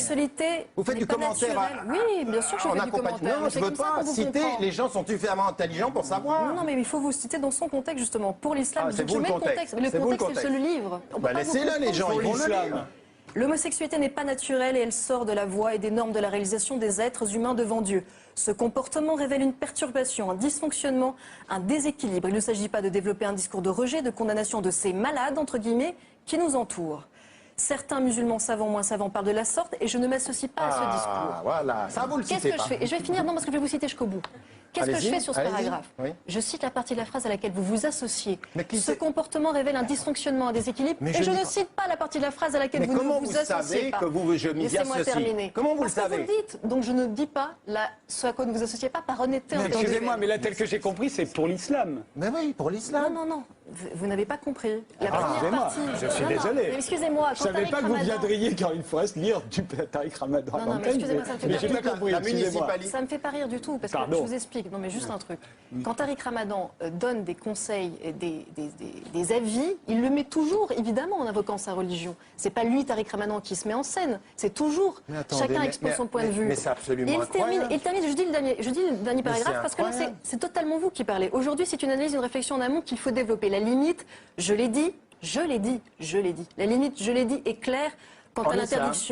l'homosexualité. Vous faites n'est du pas commentaire naturelle. Oui, bien sûr, je fais du commentaire. Non, je ne veux pas citer. Les gens sont suffisamment intelligents pour savoir. Non, mais il faut vous citer dans son contexte, justement. Pour l'islam, c'est vous le contexte. Le contexte, c'est le livre. Laissez-le, les gens, ils vont le lire. L'homosexualité n'est pas naturelle et elle sort de la voie et des normes de la réalisation des êtres humains devant Dieu. Ce comportement révèle une perturbation, un dysfonctionnement, un déséquilibre. Il ne s'agit pas de développer un discours de rejet, de condamnation de ces malades, entre guillemets, qui nous entourent. Certains musulmans savants, moins savants, parlent de la sorte et je ne m'associe pas à ce discours. Voilà, ça vous le citez pas. Qu'est-ce que je fais? Et je vais finir, non, parce que je vais vous citer jusqu'au bout. Qu'est-ce que je fais sur ce paragraphe? Je cite la partie de la phrase à laquelle vous vous associez. Ce comportement révèle un dysfonctionnement, un déséquilibre. Et je ne cite pas la partie de la phrase à laquelle vous ne vous associez pas. Comment vous savez que je m'y associe? Laissez-moi terminer. Comment vous le savez? Parce que vous le dites. Donc je ne dis pas ce à quoi ne vous associez pas par honnêteté intellectuelle. Excusez-moi, mais là, tel que j'ai compris, c'est pour l'islam. Mais oui, pour l'islam. Non, non, non. Vous n'avez pas compris. La première partie. Je suis désolé. Excusez-moi. Je ne savais pas que vous viendriez, Caroline Forest, lire du Tariq Ramadan. Non, mais excusez-moi, ça me fait pas compris. La municipalité. Ça me fait pas rire du tout, parce que je vous explique. Non, mais juste un truc. Quand Tariq Ramadan donne des conseils, des avis, il le met toujours, évidemment, en invoquant sa religion. C'est pas lui, Tariq Ramadan, qui se met en scène. C'est toujours chacun expose son point de vue. Mais c'est absolument incroyable. Il termine, je dis le dernier paragraphe, parce que là, c'est totalement vous qui parlez. Aujourd'hui, c'est une analyse, une réflexion en amont qu'il faut développer. La limite, je l'ai dit, la limite, je l'ai dit, est claire quant à l'interdiction.